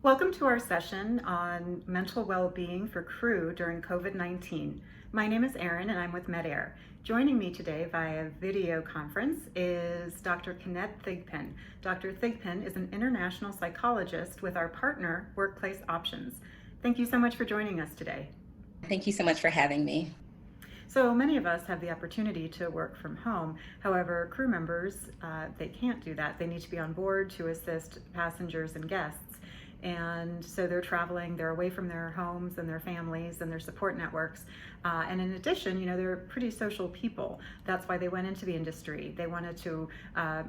Welcome to our session on mental well-being for crew during COVID-19. My name is Erin and I'm with MedAir. Joining me today via video conference is Dr. Kenneth Thigpen. Dr. Thigpen is an international psychologist with our partner, Workplace Options. Thank you so much for joining us today. Thank you so much for having me. So many of us have the opportunity to work from home. However, crew members, they can't do that. They need to be on board to assist passengers and guests. And so they're traveling, they're away from their homes and their families and their support networks. And in addition, they're pretty social people. That's why they went into the industry. They wanted to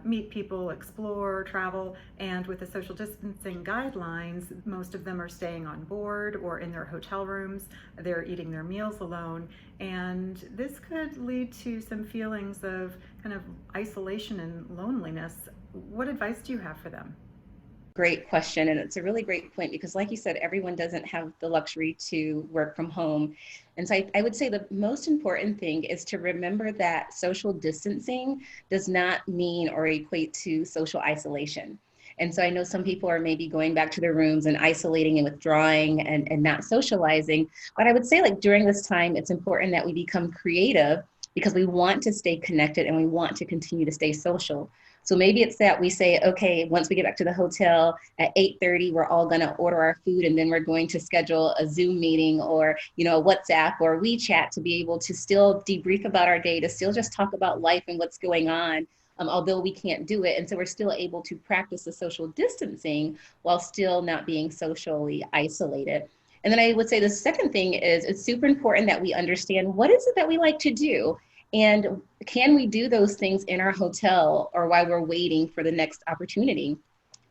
meet people, explore, travel, and with the social distancing guidelines, most of them are staying on board or in their hotel rooms. They're eating their meals alone. And this could lead to some feelings of kind of isolation and loneliness. What advice do you have for them? Great question. And it's a really great point because, like you said, everyone doesn't have the luxury to work from home. And so I would say the most important thing is to remember that social distancing does not mean or equate to social isolation. And so I know some people are maybe going back to their rooms and isolating and withdrawing and not socializing. But I would say, like, during this time, it's important that we become creative because we want to stay connected and we want to continue to stay social. So maybe it's that we say, okay, once we get back to the hotel at 8:30, we're all going to order our food, and then we're going to schedule a Zoom meeting or, a WhatsApp or WeChat to be able to still debrief about our day, to still just talk about life and what's going on, although we can't do it. And so we're still able to practice the social distancing while still not being socially isolated. And then I would say the second thing is it's super important that we understand what is it that we like to do. And can we do those things in our hotel or while we're waiting for the next opportunity?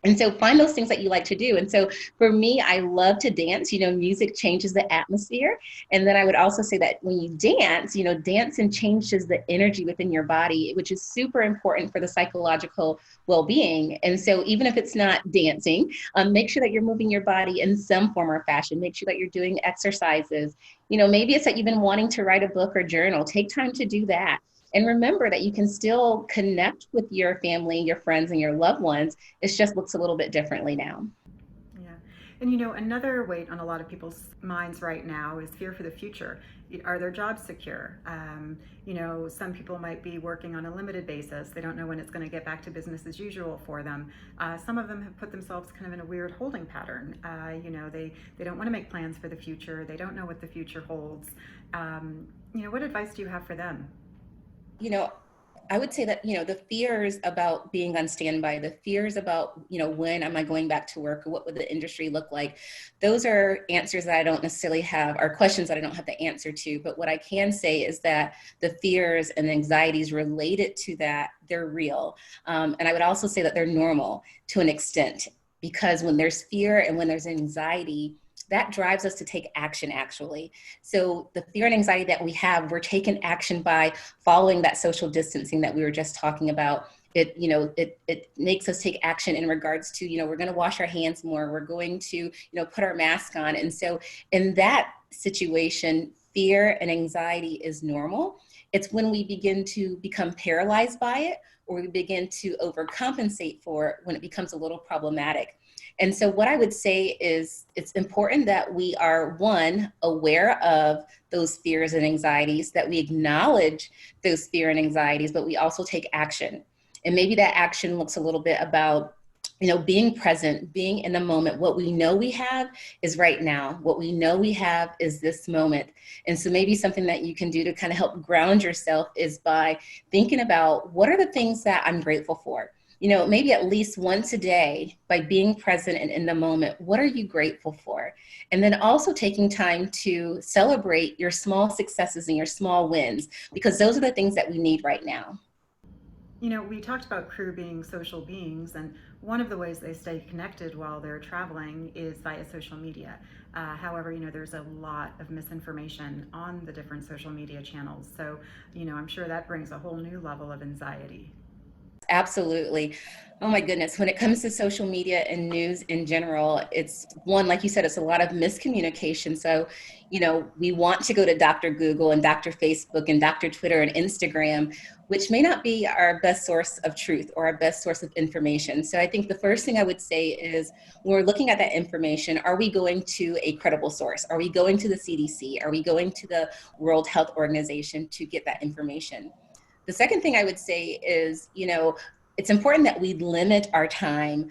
And so find those things that you like to do. And so for me, I love to dance. Music changes the atmosphere. And then I would also say that when you dance, dancing changes the energy within your body, which is super important for the psychological well-being. And so even if it's not dancing, make sure that you're moving your body in some form or fashion. Make sure that you're doing exercises. Maybe it's that you've been wanting to write a book or journal. Take time to do that. And remember that you can still connect with your family, your friends, and your loved ones. It just looks a little bit differently now. Yeah. And another weight on a lot of people's minds right now is fear for the future. Are their jobs secure? Some people might be working on a limited basis. They don't know when it's going to get back to business as usual for them. Some of them have put themselves kind of in a weird holding pattern. They don't want to make plans for the future. They don't know what the future holds. What advice do you have for them? you know, I would say that, the fears about being on standby, the fears about, when am I going back to work or what would the industry look like? Those are answers that I don't necessarily have, or questions that I don't have the answer to. But what I can say is that the fears and anxieties related to that, they're real. And I would also say that they're normal to an extent, because when there's fear and when there's anxiety, that drives us to take action actually. So the fear and anxiety that we have, we're taking action by following that social distancing that we were just talking about. It makes us take action in regards to, we're going to wash our hands more. We're going to, put our mask on. And so in that situation, fear and anxiety is normal. It's when we begin to become paralyzed by it, or we begin to overcompensate for it when it becomes a little problematic. And so what I would say is it's important that we are, one, aware of those fears and anxieties, that we acknowledge those fear and anxieties, but we also take action. And maybe that action looks a little bit about, being present, being in the moment. What we know we have is right now. What we know we have is this moment. And so maybe something that you can do to kind of help ground yourself is by thinking about, what are the things that I'm grateful for? Maybe at least once a day, by being present and in the moment, what are you grateful for? And then also taking time to celebrate your small successes and your small wins, because those are the things that we need right now. We talked about crew being social beings, and one of the ways they stay connected while they're traveling is via social media. However, there's a lot of misinformation on the different social media channels. So, I'm sure that brings a whole new level of anxiety. Absolutely. Oh my goodness. When it comes to social media and news in general, it's one, like you said, it's a lot of miscommunication. So, we want to go to Dr. Google and Dr. Facebook and Dr. Twitter and Instagram, which may not be our best source of truth or our best source of information. So I think the first thing I would say is when we're looking at that information, are we going to a credible source? Are we going to the CDC? Are we going to the World Health Organization to get that information? The second thing I would say is, it's important that we limit our time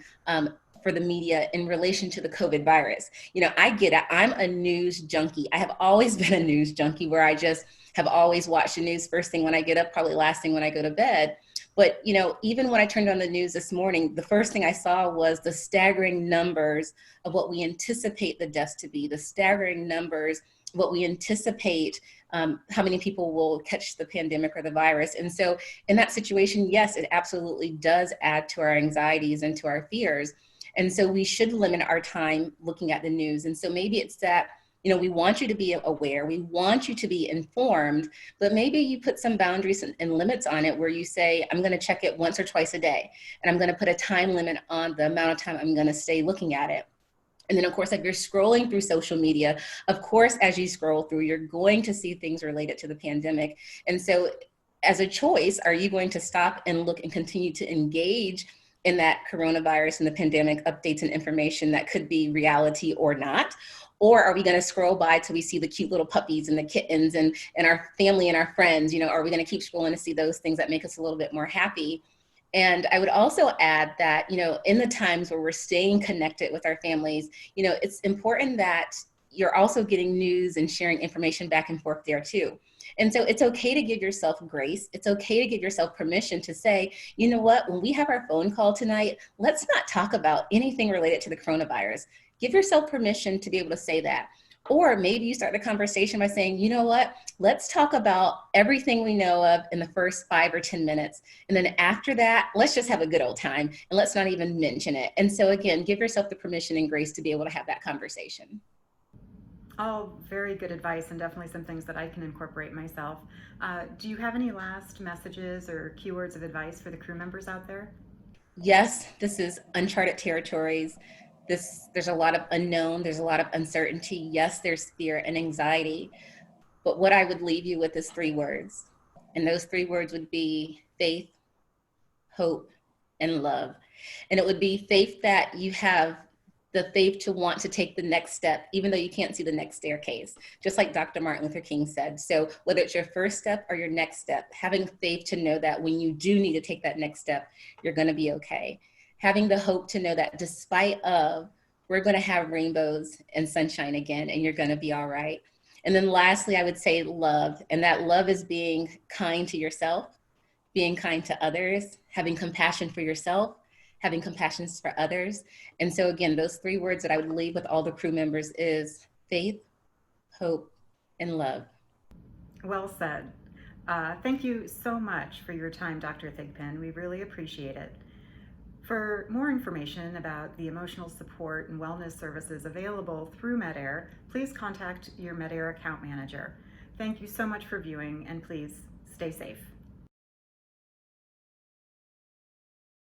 for the media in relation to the COVID virus. I get it. I'm a news junkie. I have always been a news junkie where I just have always watched the news first thing when I get up, probably last thing when I go to bed. But, even when I turned on the news this morning, the first thing I saw was the staggering numbers of what we anticipate the deaths to be, the staggering numbers, what we anticipate how many people will catch the pandemic or the virus. And so in that situation, yes, it absolutely does add to our anxieties and to our fears. And so we should limit our time looking at the news. And so maybe it's that, we want you to be aware, we want you to be informed, but maybe you put some boundaries and limits on it where you say, I'm going to check it once or twice a day. And I'm going to put a time limit on the amount of time I'm going to stay looking at it. And then, of course, if you're scrolling through social media, of course, as you scroll through, you're going to see things related to the pandemic. And so as a choice, are you going to stop and look and continue to engage in that coronavirus and the pandemic updates and information that could be reality or not? Or are we going to scroll by till we see the cute little puppies and the kittens and our family and our friends? Are we going to keep scrolling to see those things that make us a little bit more happy? And I would also add that, in the times where we're staying connected with our families, it's important that you're also getting news and sharing information back and forth there too. And so it's okay to give yourself grace. It's okay to give yourself permission to say, you know what, when we have our phone call tonight, let's not talk about anything related to the coronavirus. Give yourself permission to be able to say that. Or maybe you start the conversation by saying, you know what, let's talk about everything we know of in the first 5 or 10 minutes. And then after that, let's just have a good old time and let's not even mention it. And so again, give yourself the permission and grace to be able to have that conversation. All very good advice, and definitely some things that I can incorporate myself. Do you have any last messages or keywords of advice for the crew members out there? Yes, this is uncharted territories. There's a lot of unknown, there's a lot of uncertainty. Yes, there's fear and anxiety. But what I would leave you with is 3 words. And those 3 words would be faith, hope, and love. And it would be faith that you have the faith to want to take the next step, even though you can't see the next staircase, just like Dr. Martin Luther King said. So whether it's your first step or your next step, having faith to know that when you do need to take that next step, you're going to be okay. Having the hope to know that despite of, we're going to have rainbows and sunshine again, and you're going to be all right. And then lastly, I would say love. And that love is being kind to yourself, being kind to others, having compassion for yourself, having compassion for others. And so again, those 3 words that I would leave with all the crew members is faith, hope, and love. Well said. Thank you so much for your time, Dr. Thigpen. We really appreciate it. For more information about the emotional support and wellness services available through MedAir, please contact your MedAir account manager. Thank you so much for viewing, and please stay safe.